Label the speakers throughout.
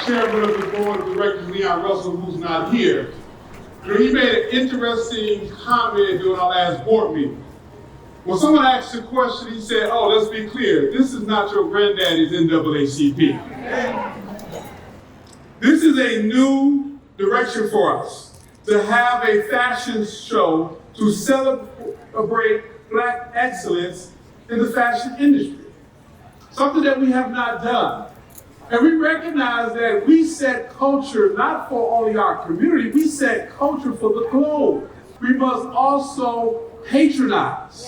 Speaker 1: chairman of the board of directors, Leon Russell, who's not here. He made an interesting comment during our last board meeting. When someone asked the question, he said, oh, let's be clear, this is not your granddaddy's NAACP. This is a new direction for us, to have a fashion show to celebrate Black excellence in the fashion industry. Something that we have not done. And we recognize that we set culture not for only our community, we set culture for the globe. We must also patronize.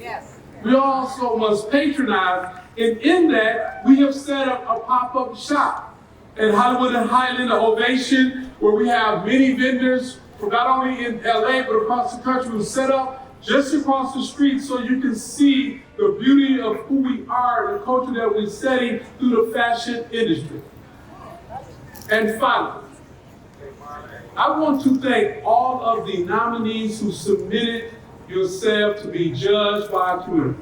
Speaker 1: Yes. We also must patronize, and in that, we have set up a pop-up shop in Hollywood and Highland, an Ovation, where we have many vendors from not only in LA, but across the country who set up just across the street so you can see the beauty of who we are and the culture that we're setting through the fashion industry. And finally, I want to thank all of the nominees who submitted yourself to be judged by our community.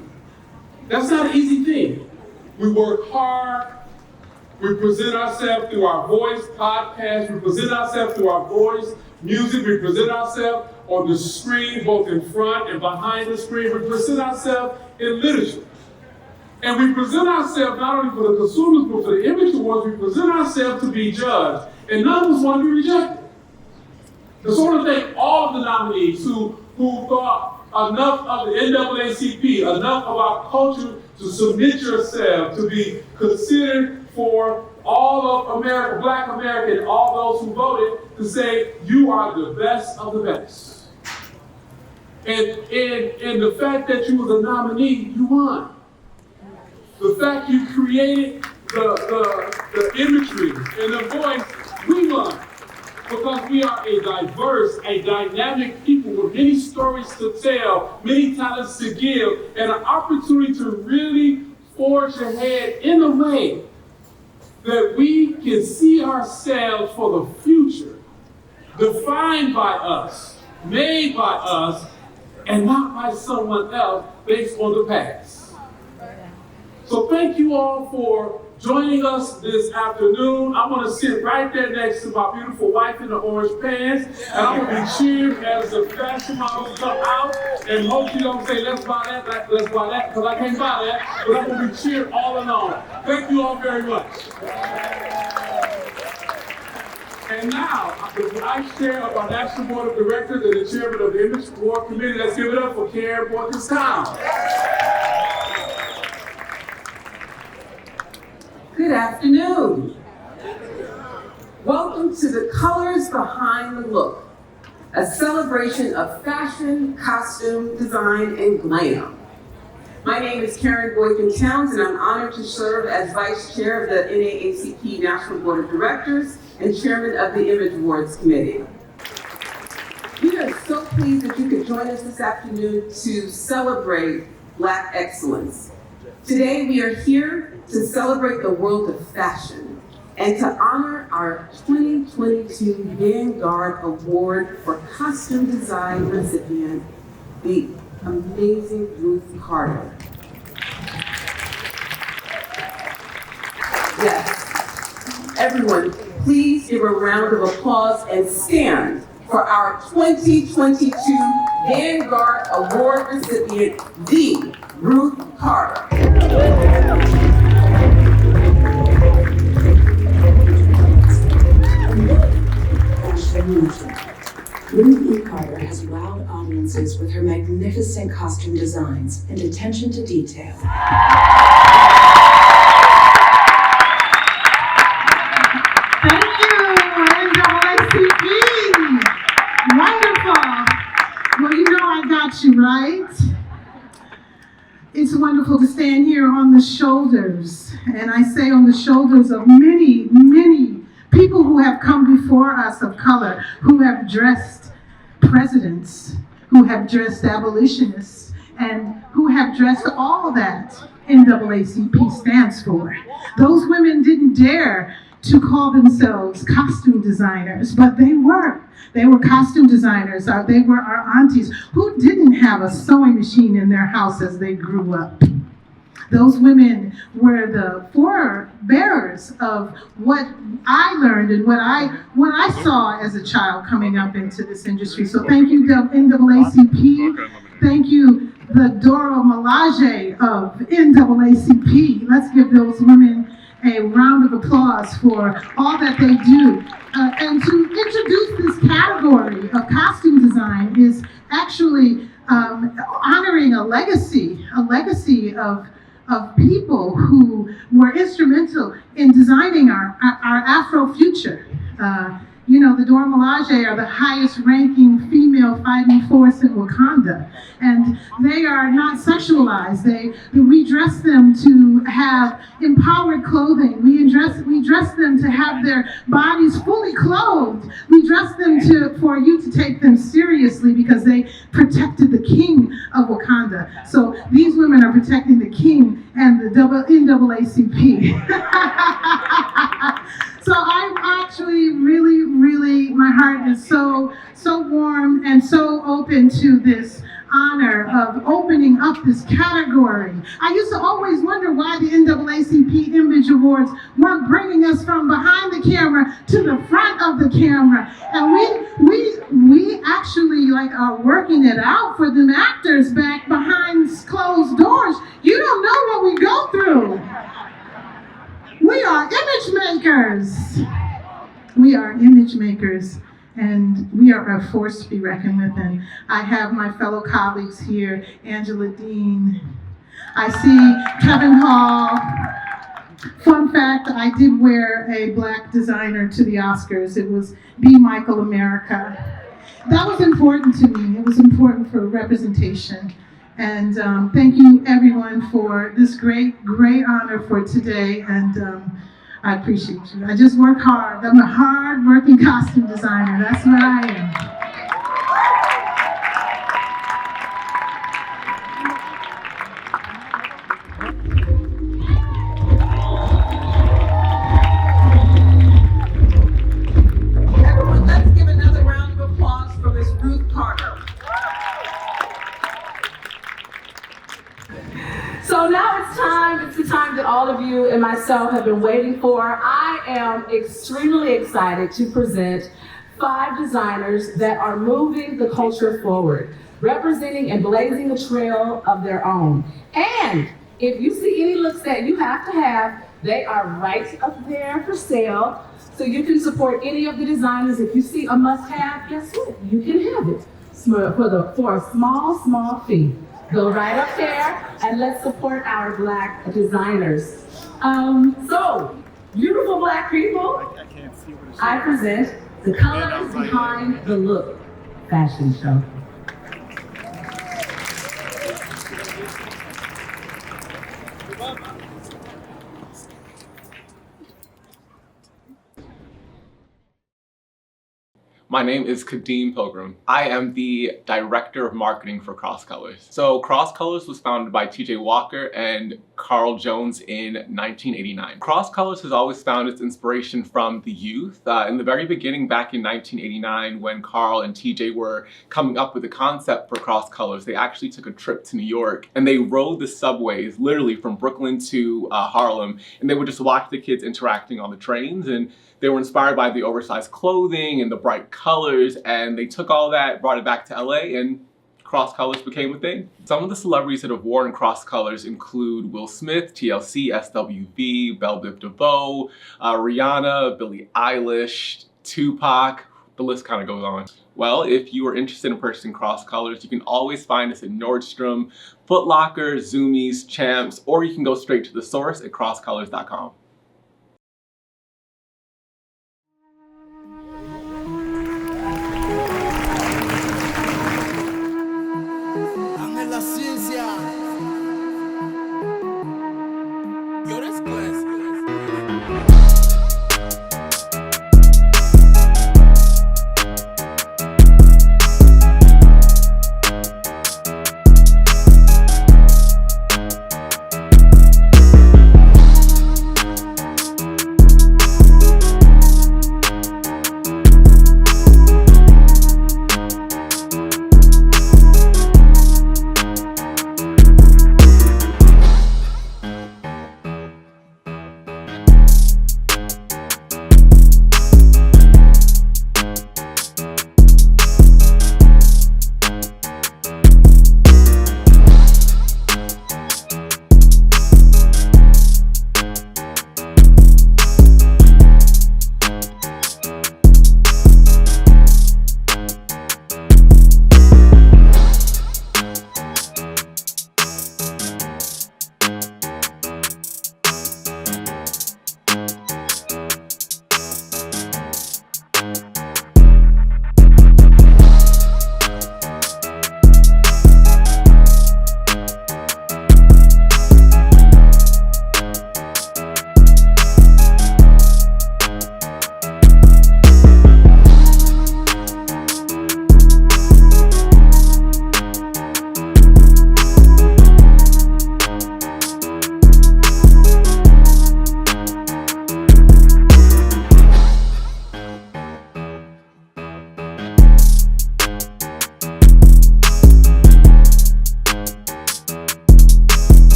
Speaker 1: That's not an easy thing. We work hard. We present ourselves through our voice podcast. We present ourselves through our voice music. We present ourselves on the screen, both in front and behind the screen. We present ourselves in literature. And we present ourselves not only for the consumers, but for the image awards. We present ourselves to be judged. And none of us want to be rejected. So I want to thank all of the nominees who thought enough of the NAACP, enough of our culture to submit yourself to be considered for all of America, Black America, and all those who voted to say, you are the best of the best. And the fact that you were the nominee, you won. The fact you created the imagery and the voice, we won. Because we are a diverse, a dynamic people with many stories to tell, many talents to give, and an opportunity to really forge ahead in a way that we can see ourselves for the future, defined by us, made by us, and not by someone else based on the past. So thank you all for joining us this afternoon. I'm going to sit right there next to my beautiful wife in the orange pants, and I'm going to be cheering as the fashion models come out, and hope you don't say, let's buy that, because I can't buy that, but I'm going to be cheered all along. Thank you all very much. And now, the Vice Chair of our National Board of Directors and the Chairman of the Image Board Committee, let's give it up for Karen Borkins-Town.
Speaker 2: Good afternoon. Welcome to the Colors Behind the Look, a celebration of fashion, costume, design, and glam. My name is Karen Boykin-Towns, and I'm honored to serve as Vice Chair of the NAACP National Board of Directors and Chairman of the Image Awards Committee. We are so pleased that you could join us this afternoon to celebrate Black excellence. Today we are here to celebrate the world of fashion and to honor our 2022 Vanguard Award for Costume Design recipient, the amazing Ruth Carter. Yes, everyone, please give a round of applause and stand for our 2022 Vanguard Award recipient, the Ruth Carter.
Speaker 3: Ruth E. Carter has wowed audiences with her magnificent costume designs and attention to detail.
Speaker 4: Thank you, NAACP. Wonderful. Well, you know I got you, right? It's wonderful to stand here on the shoulders, and I say on the shoulders of many, many people who have come before us of color, who have dressed presidents, who have dressed abolitionists, and who have dressed all that NAACP stands for. Those women didn't dare to call themselves costume designers, but they were. They were costume designers. They were our aunties who didn't have a sewing machine in their house as they grew up. Those women were the forebearers of what I learned and what I saw as a child coming up into this industry. So thank you, NAACP. Thank you, the Dora Milaje of NAACP. Let's give those women a round of applause for all that they do. And to introduce this category of costume design is actually honoring a legacy of people who were instrumental in designing our Afro future. You know, the Dora Milaje are the highest ranking female fighting force in Wakanda. And they are not sexualized. We dress them to have empowered clothing. We dress them to have their bodies fully clothed. We dress them for you to take them seriously because they protected the king of Wakanda. So these women are protecting the king and the NAACP. So I'm actually really, my heart is so warm and so open to this honor of opening up this category. I used to always wonder why the NAACP Image Awards weren't bringing us from behind the camera to the front of the camera. And we actually are working it out for them actors back behind closed doors. You don't know what we go through. We are image makers. We are image makers, and we are a force to be reckoned with. And I have my fellow colleagues here, Angela Dean. I see Kevin Hall. Fun fact, I did wear a black designer to the Oscars. It was Be Michael America. That was important to me. It was important for representation. And thank you, everyone, for this great honor for today. And I appreciate you. I just work hard. I'm a hard-working costume designer. That's what I am.
Speaker 2: Everyone, let's give another round of applause for Miss Ruth Carter. So now it's the time that all of you and myself have been waiting for. I am extremely excited to present 5 designers that are moving the culture forward, representing and blazing a trail of their own. And if you see any looks that you have to have, they are right up there for sale. So you can support any of the designers. If you see a must-have, guess what? You can have it for a small fee. Go right up there and let's support our Black designers. So, beautiful Black people, I present the Colors Behind the Look fashion show.
Speaker 5: My name is Kadeem Pilgrim. I am the Director of Marketing for Cross Colors. So Cross Colors was founded by TJ Walker and Carl Jones in 1989. Cross Colors has always found its inspiration from the youth. In the very beginning, back in 1989, when Carl and TJ were coming up with the concept for Cross Colors, they actually took a trip to New York and they rode the subways literally from Brooklyn to Harlem, and they would just watch the kids interacting on the trains, and they were inspired by the oversized clothing and the bright colors, and they took all that, brought it back to LA, and Cross Colors became a thing. Some of the celebrities that have worn Cross Colors include Will Smith, TLC, SWV, Belle Biv DeVoe, Rihanna, Billie Eilish, Tupac, the list kind of goes on. Well, if you are interested in purchasing Cross Colors, you can always find us at Nordstrom, Foot Locker, Zoomies, Champs, or you can go straight to the source at crosscolors.com.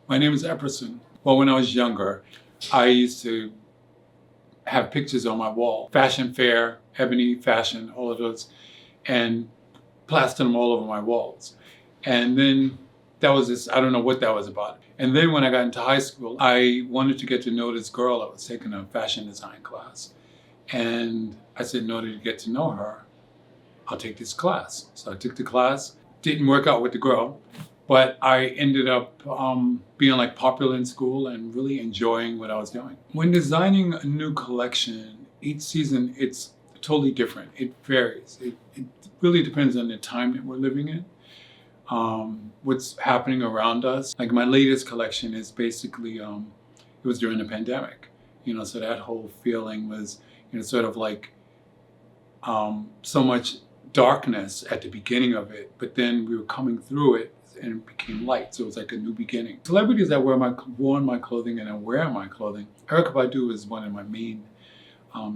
Speaker 6: My name is Epperson. Well, when I was younger, I used to have pictures on my wall. Fashion Fair, Ebony Fashion, all of those, and plaster them all over my walls. And then that was this, I don't know what that was about. And then when I got into high school, I wanted to get to know this girl that was taking a fashion design class. And I said, in order to get to know her, I'll take this class. So I took the class. Didn't work out with the girl, but I ended up being like popular in school and really enjoying what I was doing. When designing a new collection, each season it's totally different. It varies. It really depends on the time that we're living in, what's happening around us. Like my latest collection is basically, it was during the pandemic, so that whole feeling was, sort of like so much darkness at the beginning of it, but then we were coming through it and it became light, so it was like a new beginning. Celebrities that worn my clothing and I wear my clothing. Erykah Badu is one of my main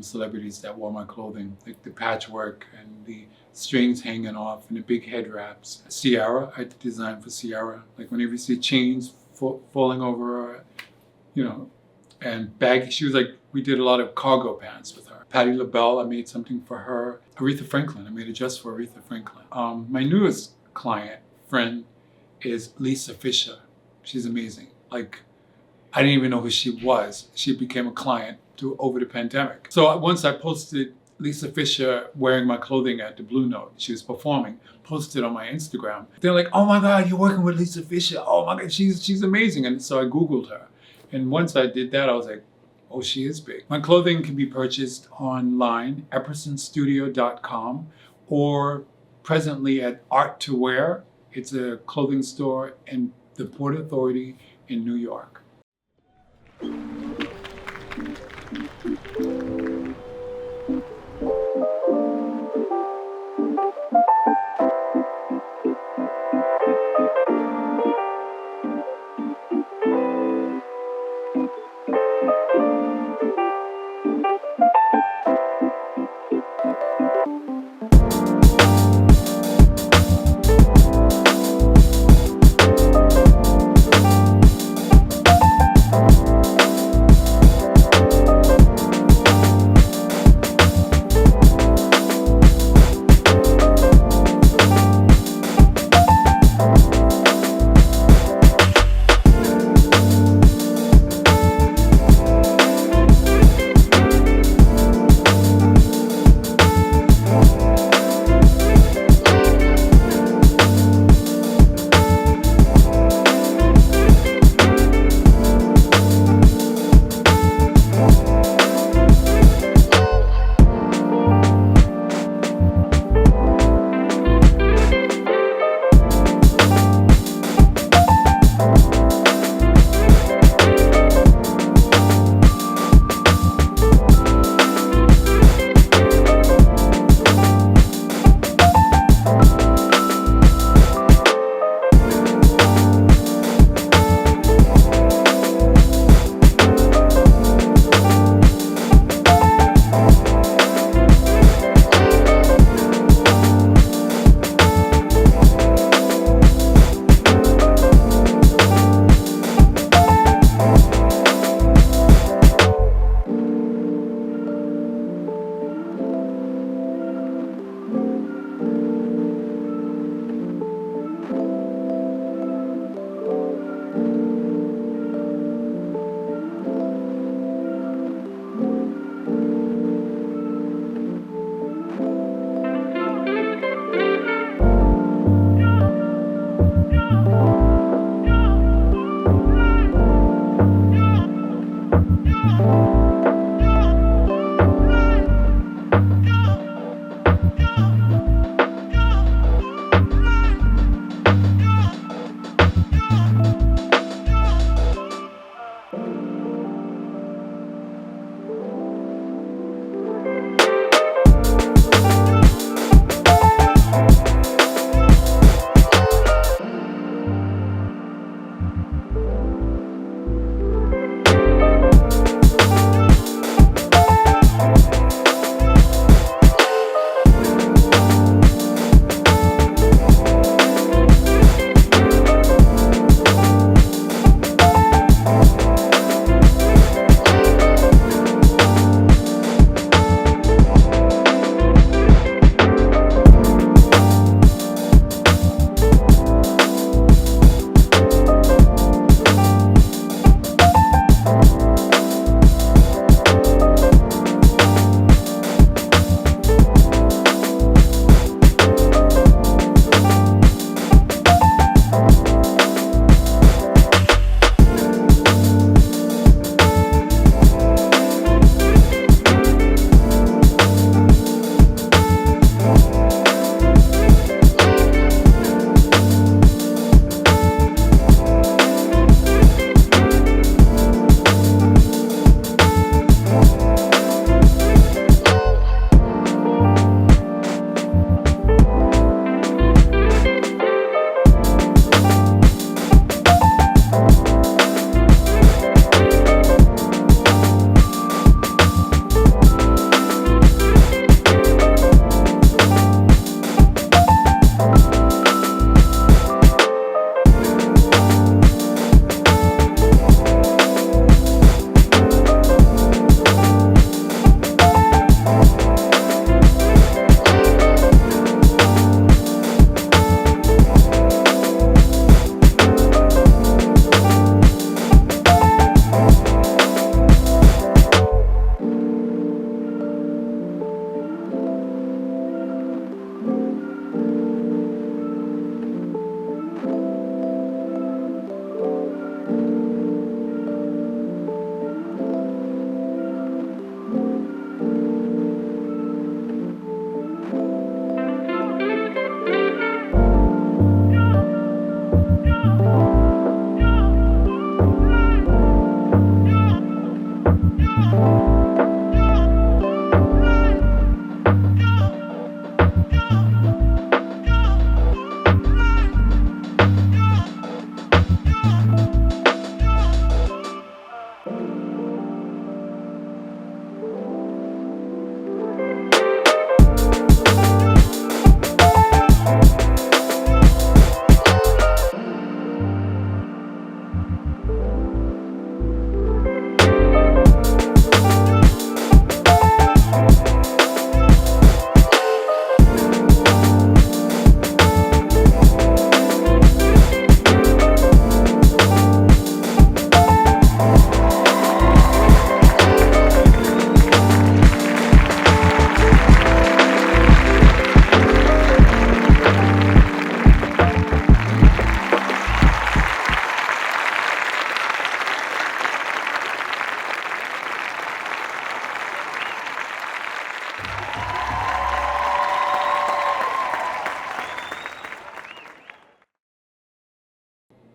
Speaker 6: celebrities that wore my clothing, like the patchwork and the strings hanging off and the big head wraps. Ciara, I did design for Ciara. Like whenever you see chains falling over her, and baggy. She was like, we did a lot of cargo pants with her. Patti LaBelle, I made something for her. Aretha Franklin, I made it just for Aretha Franklin. My newest friend is Lisa Fisher. She's amazing. Like, I didn't even know who she was. She became a client over the pandemic. So once I posted Lisa Fisher wearing my clothing at the Blue Note, she was performing, posted on my Instagram. They're like, oh my God, you're working with Lisa Fisher. Oh my God, she's amazing. And so I Googled her. And once I did that, I was like, oh, she is big. My clothing can be purchased online, eppersonstudio.com, or presently at Art to Wear. It's a clothing store in the Port Authority in New York.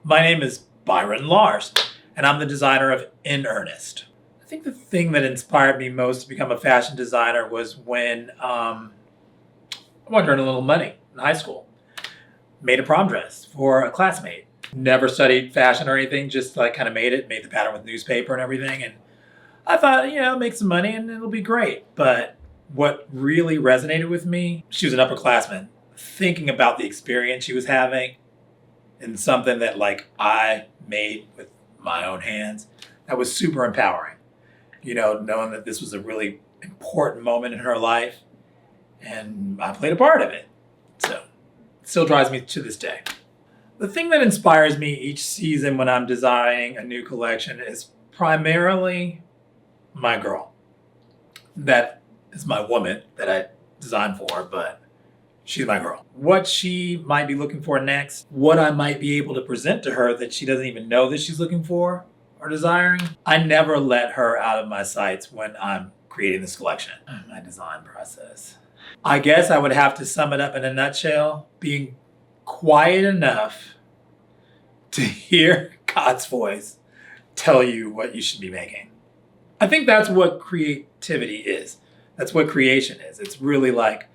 Speaker 7: My name is Byron Lars, and I'm the designer of In Earnest. I think the thing that inspired me most to become a fashion designer was when I wanted to earn a little money in high school. Made a prom dress for a classmate. Never studied fashion or anything, just like kind of made the pattern with newspaper and everything. And I thought, make some money and it'll be great. But what really resonated with me, she was an upperclassman, thinking about the experience she was having and something that like I made with my own hands, that was super empowering. Knowing that this was a really important moment in her life and I played a part of it. So it still drives me to this day. The thing that inspires me each season when I'm designing a new collection is primarily my girl. That is my woman that I designed for, but she's my girl. What she might be looking for next, what I might be able to present to her that she doesn't even know that she's looking for or desiring. I never let her out of my sights when I'm creating this collection. My design process. I guess I would have to sum it up in a nutshell, being quiet enough to hear God's voice tell you what you should be making. I think that's what creativity is. That's what creation is. It's really like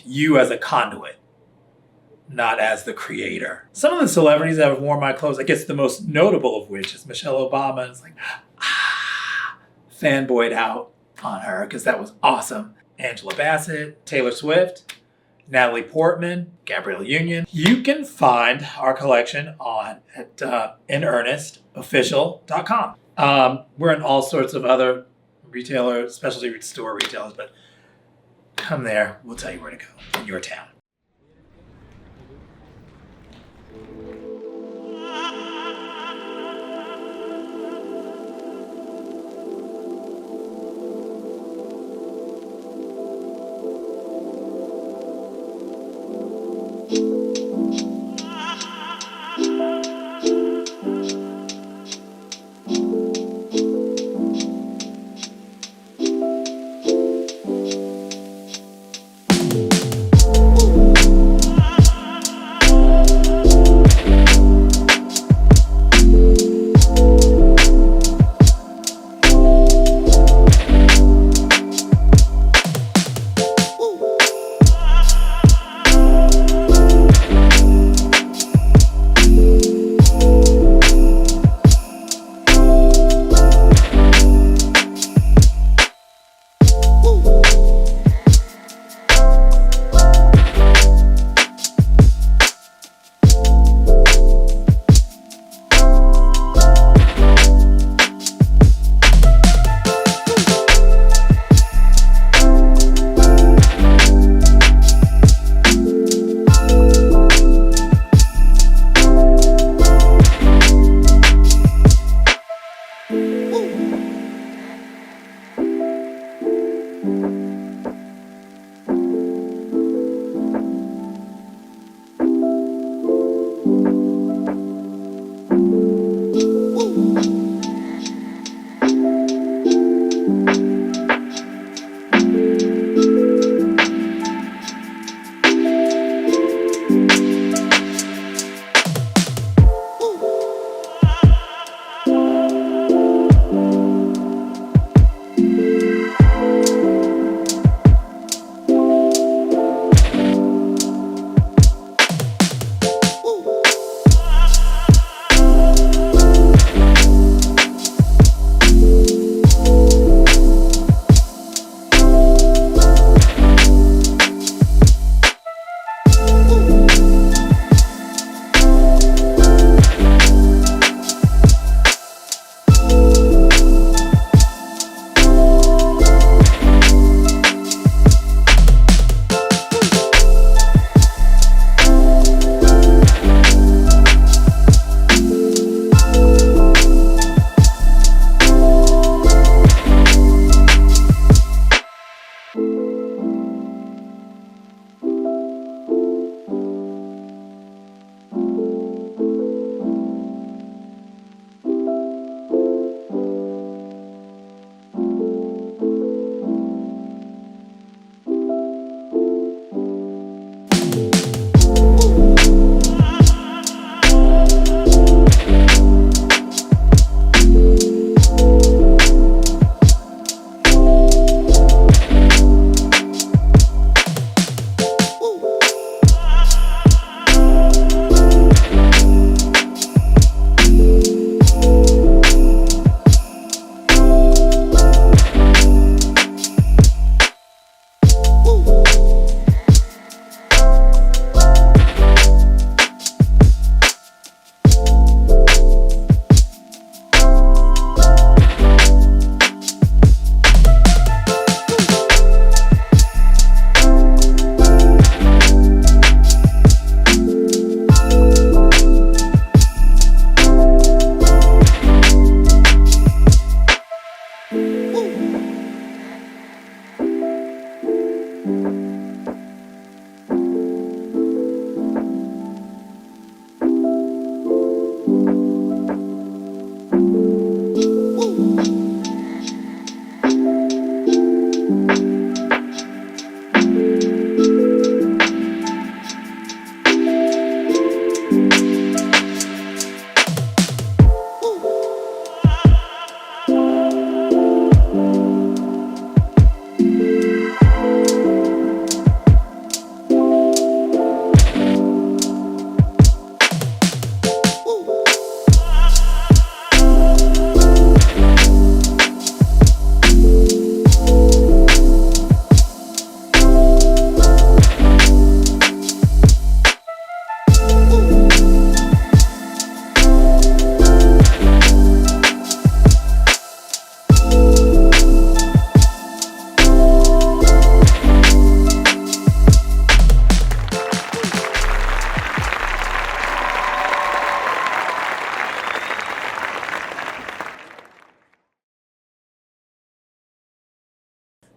Speaker 7: you as a conduit, not as the creator. Some of the celebrities that have worn my clothes, I guess the most notable of which is Michelle Obama. It's like, fanboyed out on her because that was awesome. Angela Bassett, Taylor Swift, Natalie Portman, Gabrielle Union. You can find our collection at inearnestofficial.com. We're in all sorts of other retailers, specialty store retailers, but come there, we'll tell you where to go in your town.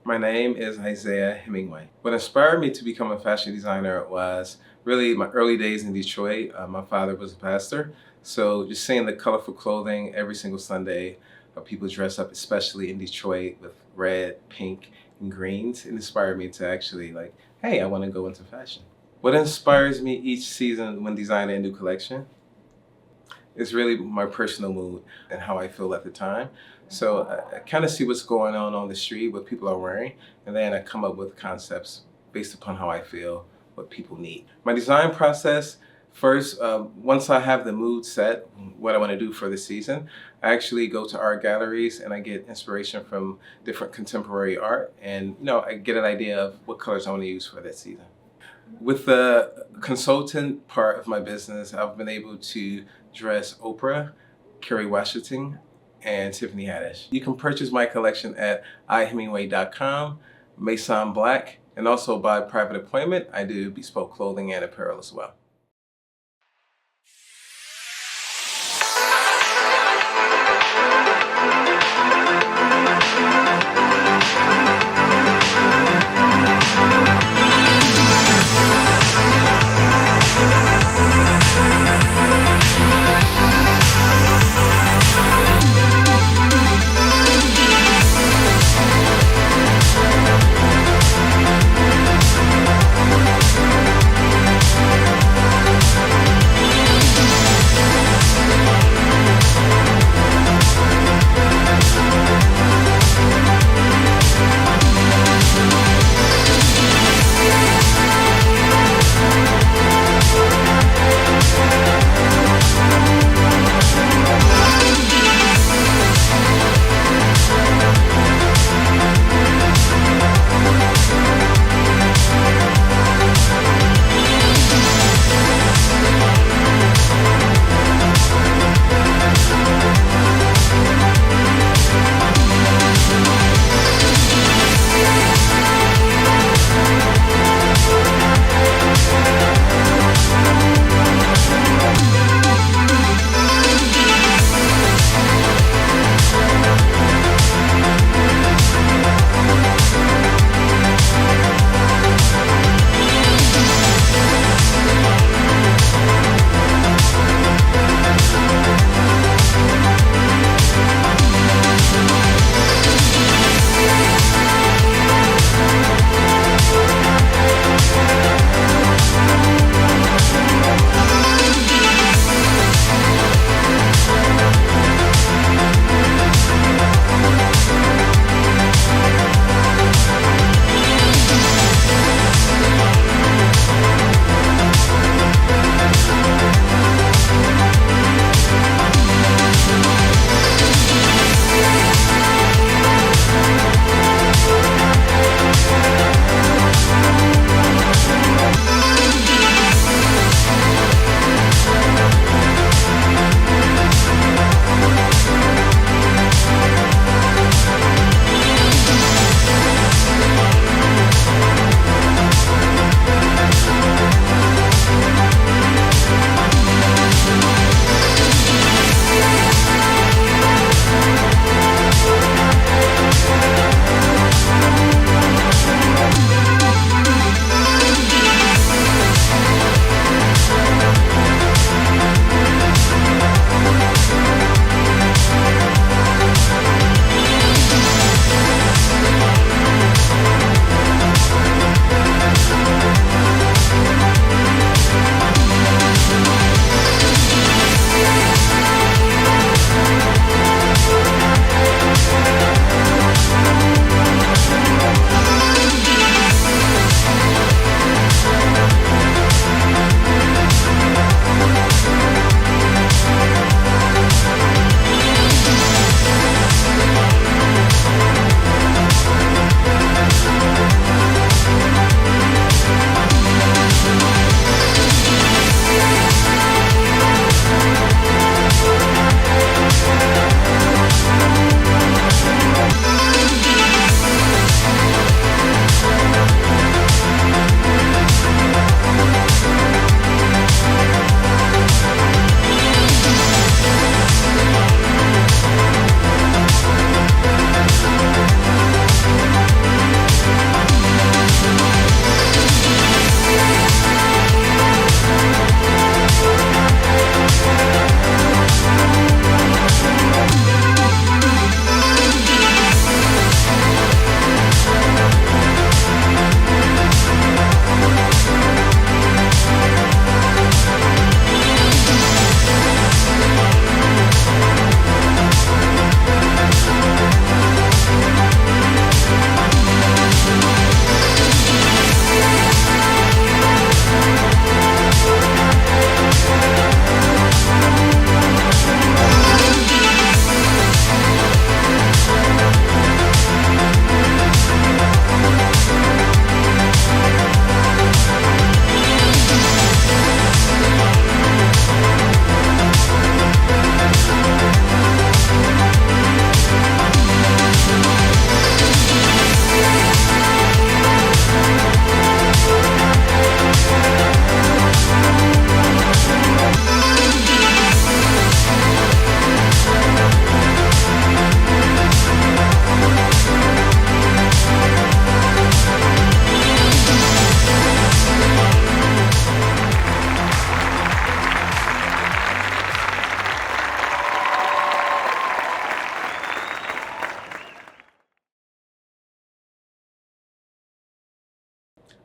Speaker 8: My name is Isaiah Hemmingway. What inspired me to become a fashion designer was really my early days in Detroit. My father was a pastor, so just seeing the colorful clothing every single Sunday, people dress up, especially in Detroit, with red, pink, and greens, it inspired me to actually like, hey, I want to go into fashion. What inspires me each season when designing a new collection is really my personal mood and how I feel at the time. So I kind of see what's going on the street, what people are wearing, and then I come up with concepts based upon how I feel, what people need. My design process, first, once I have the mood set, what I want to do for the season, I actually go to art galleries and I get inspiration from different contemporary art, and I get an idea of what colors I want to use for that season. With the consultant part of my business, I've been able to dress Oprah, Kerry Washington, and Tiffany Haddish. You can purchase my collection at ihemmingway.com, Masin Black, and also by private appointment. I do bespoke clothing and apparel as well.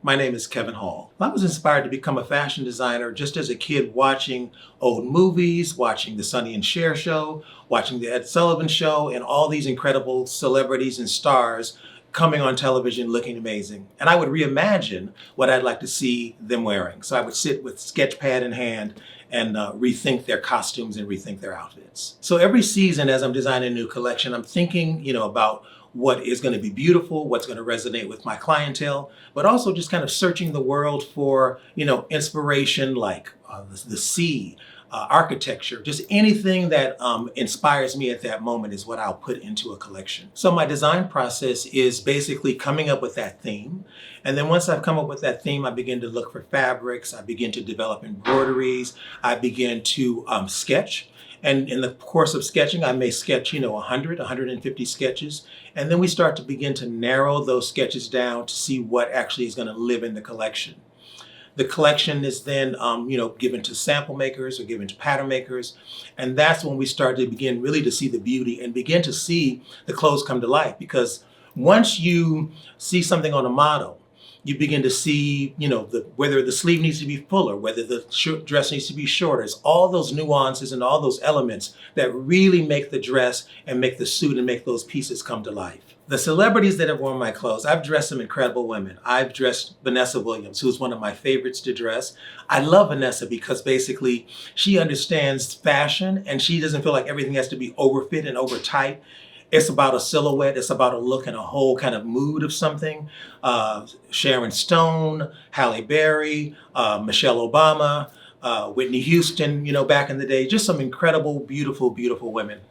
Speaker 9: My name is Kevin Hall. I was inspired to become a fashion designer just as a kid watching old movies, watching the Sonny and Cher show, watching the Ed Sullivan show, and all these incredible celebrities and stars coming on television looking amazing. And I would reimagine what I'd like to see them wearing. So I would sit with sketch pad in hand and rethink their costumes and rethink their outfits. So every season as I'm designing a new collection, I'm thinking, about what is going to be beautiful, what's going to resonate with my clientele, but also just kind of searching the world for, inspiration like the sea, architecture, just anything that inspires me at that moment is what I'll put into a collection. So my design process is basically coming up with that theme. And then once I've come up with that theme, I begin to look for fabrics, I begin to develop embroideries, I begin to sketch. And in the course of sketching, I may sketch, 100, 150 sketches. And then we start to begin to narrow those sketches down to see what actually is going to live in the collection. The collection is then, given to sample makers or given to pattern makers. And that's when we start to begin really to see the beauty and begin to see the clothes come to life. Because once you see something on a model, you begin to see, whether the sleeve needs to be fuller, whether the dress needs to be shorter. It's all those nuances and all those elements that really make the dress and make the suit and make those pieces come to life. The celebrities that have worn my clothes, I've dressed some incredible women. I've dressed Vanessa Williams, who's one of my favorites to dress. I love Vanessa because basically she understands fashion and she doesn't feel like everything has to be overfit and over tight. It's about a silhouette, it's about a look and a whole kind of mood of something. Sharon Stone, Halle Berry, Michelle Obama, Whitney Houston, back in the day, just some incredible, beautiful, beautiful women.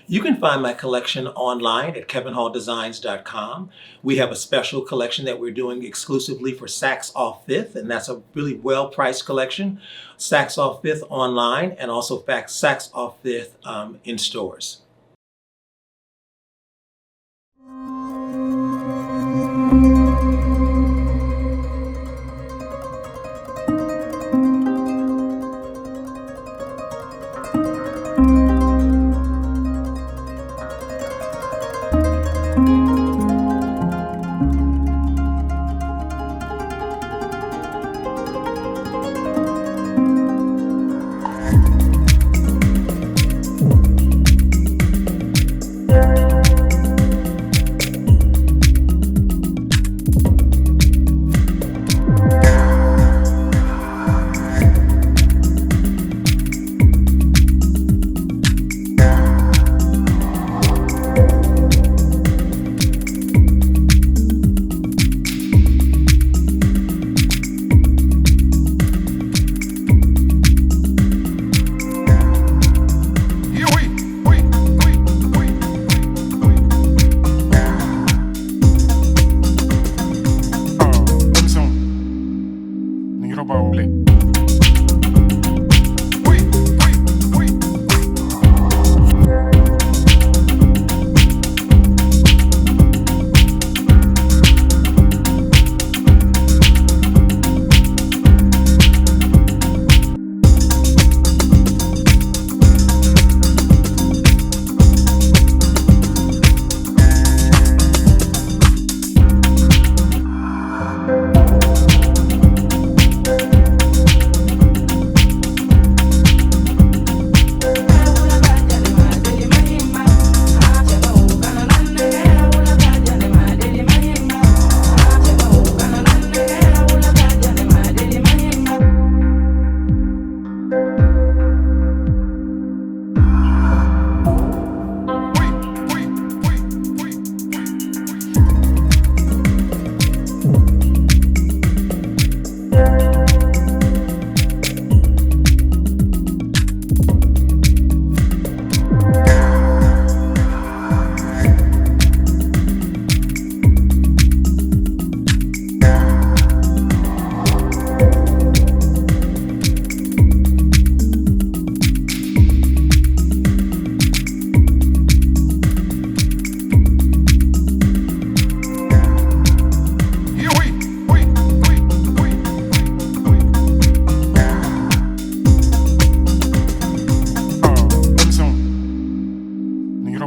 Speaker 9: You can find my collection online at kevinhalldesigns.com. We have a special collection that we're doing exclusively for Saks Off Fifth, and that's a really well-priced collection. Saks Off Fifth online and also Saks Off Fifth in stores.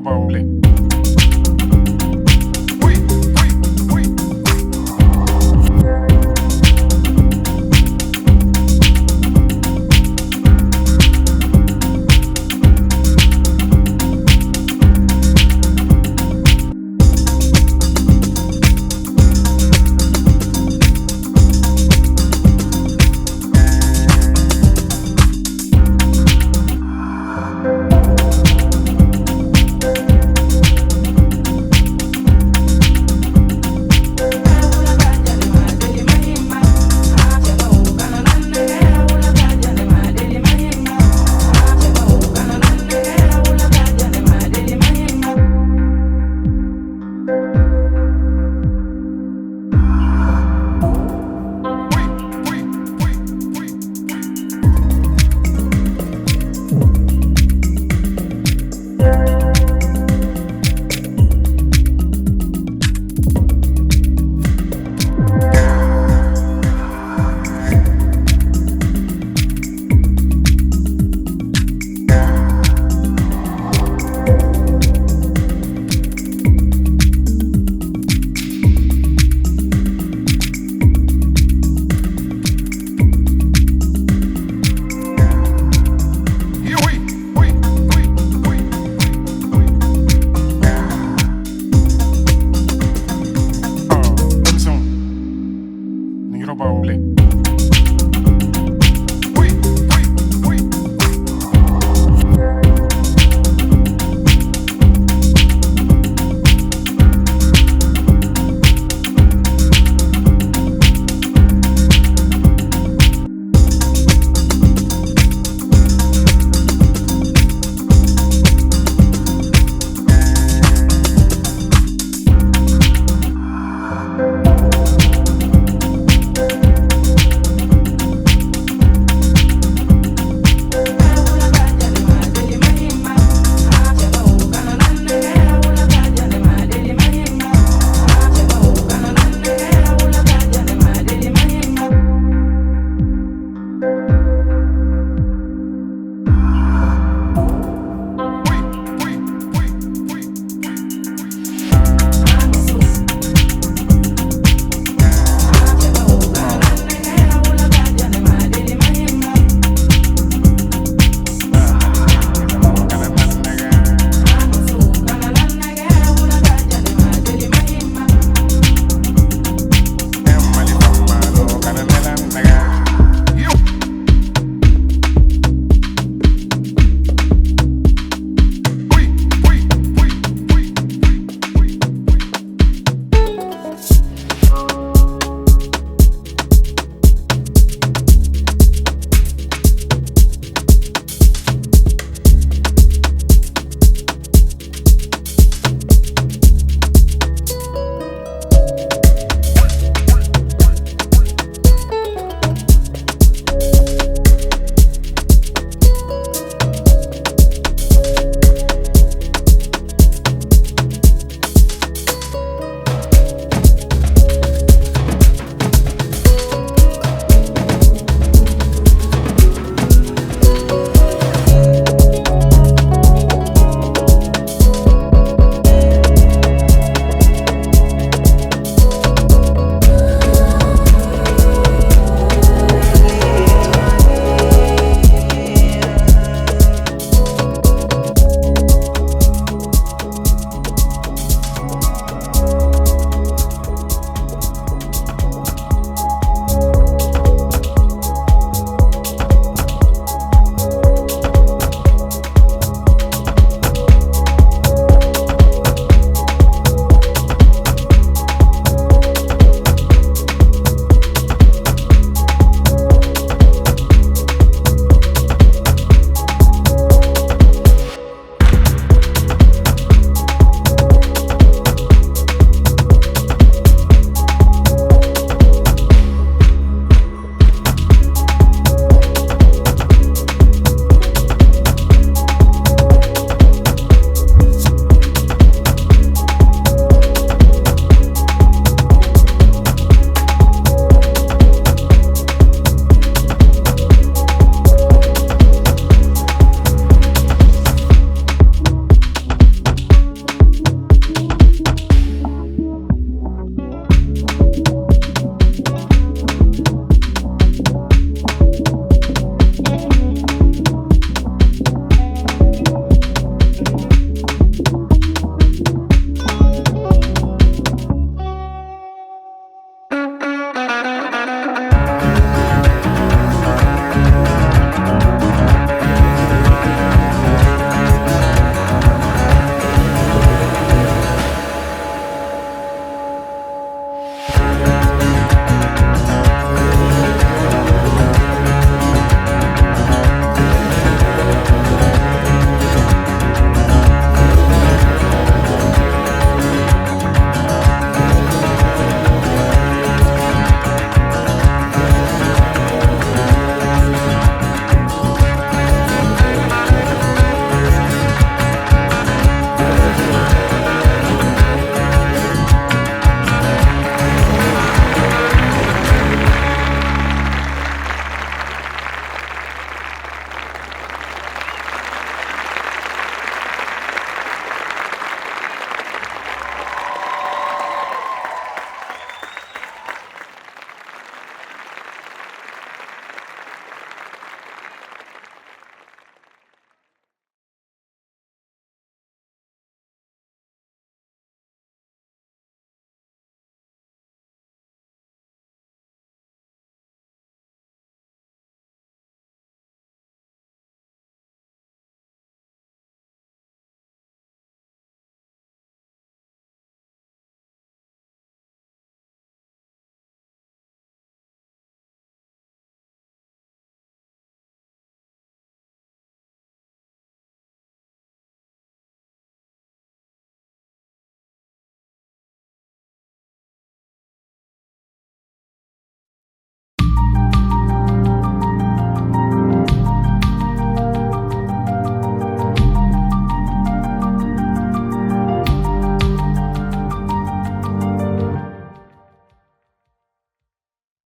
Speaker 10: Probably.